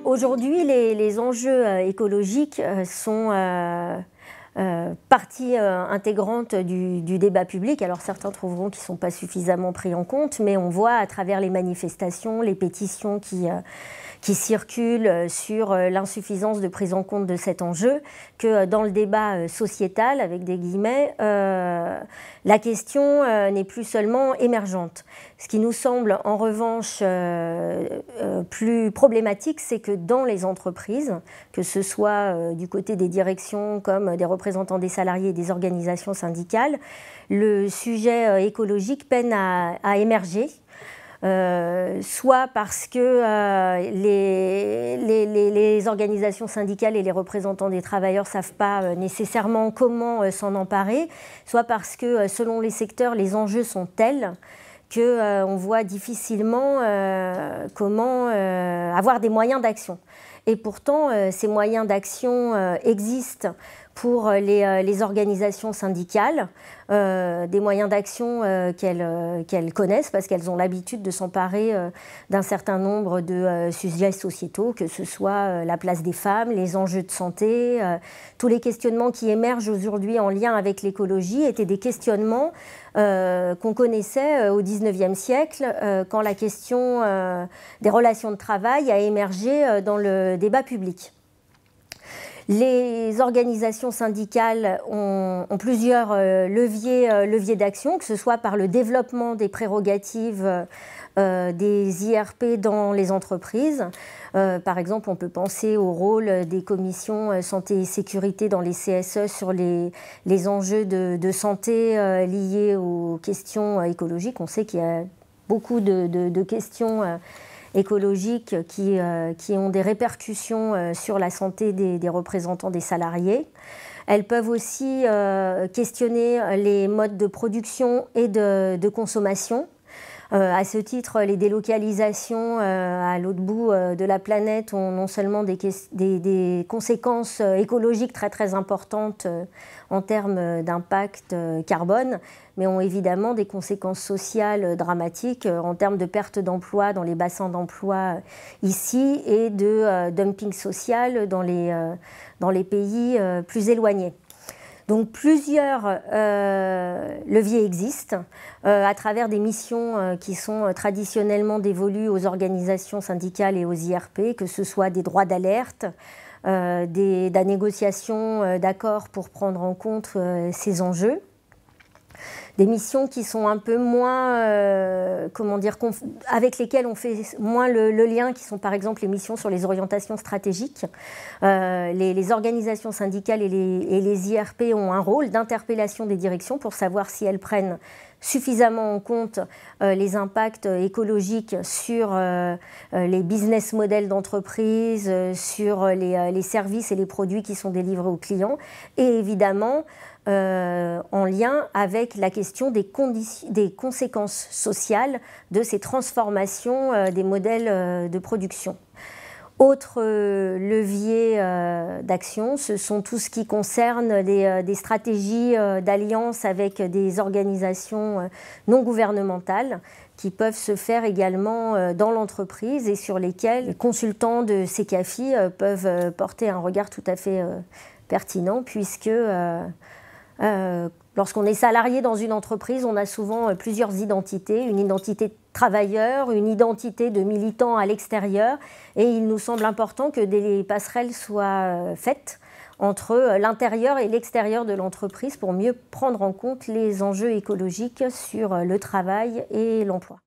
Aujourd'hui, les enjeux écologiques sont partie intégrante du débat public. Alors certains trouveront qu'ils ne sont pas suffisamment pris en compte, mais on voit à travers les manifestations, les pétitions qui circulent sur l'insuffisance de prise en compte de cet enjeu, que dans le débat sociétal, avec des guillemets, la question n'est plus seulement émergente. Ce qui nous semble en revanche plus problématique, c'est que dans les entreprises, que ce soit du côté des directions comme des représentants des salariés et des organisations syndicales, le sujet écologique peine à émerger. Soit parce que les organisations syndicales et les représentants des travailleurs ne savent pas nécessairement comment s'en emparer, soit parce que selon les secteurs, les enjeux sont tels qu'on voit difficilement comment avoir des moyens d'action. Et pourtant, ces moyens d'action existent pour les organisations syndicales, des moyens d'action qu'elles connaissent parce qu'elles ont l'habitude de s'emparer d'un certain nombre de sujets sociétaux, que ce soit la place des femmes, les enjeux de santé, tous les questionnements qui émergent aujourd'hui en lien avec l'écologie étaient des questionnements qu'on connaissait au XIXe siècle quand la question des relations de travail a émergé dans le débat public. Les organisations syndicales ont plusieurs leviers d'action, que ce soit par le développement des prérogatives des IRP dans les entreprises. Par exemple, on peut penser au rôle des commissions santé et sécurité dans les CSE sur les enjeux de santé liés aux questions écologiques. On sait qu'il y a beaucoup de questions écologiques qui ont des répercussions sur la santé des représentants des salariés. Elles peuvent aussi questionner les modes de production et de consommation. À ce titre, les délocalisations à l'autre bout de la planète ont non seulement des conséquences écologiques très importantes en termes d'impact carbone, mais ont évidemment des conséquences sociales dramatiques en termes de perte d'emploi dans les bassins d'emploi ici et de dumping social dans les pays plus éloignés. Donc plusieurs leviers existent à travers des missions qui sont traditionnellement dévolues aux organisations syndicales et aux IRP, que ce soit des droits d'alerte, de la négociation d'accords pour prendre en compte ces enjeux. Des missions qui sont un peu moins, avec lesquelles on fait moins le lien, qui sont par exemple les missions sur les orientations stratégiques. Les organisations syndicales et les IRP ont un rôle d'interpellation des directions pour savoir si elles prennent suffisamment en compte les impacts écologiques sur les business models d'entreprise, sur les services et les produits qui sont délivrés aux clients, et évidemment en lien avec la question des conséquences sociales de ces transformations des modèles de production. Autre levier d'action, ce sont tout ce qui concerne des stratégies d'alliance avec des organisations non gouvernementales qui peuvent se faire également dans l'entreprise et sur lesquelles les consultants de CECAFI peuvent porter un regard tout à fait pertinent, puisque lorsqu'on est salarié dans une entreprise, on a souvent plusieurs identités, une identité de travailleur, une identité de militant à l'extérieur, et il nous semble important que des passerelles soient faites entre l'intérieur et l'extérieur de l'entreprise pour mieux prendre en compte les enjeux écologiques sur le travail et l'emploi.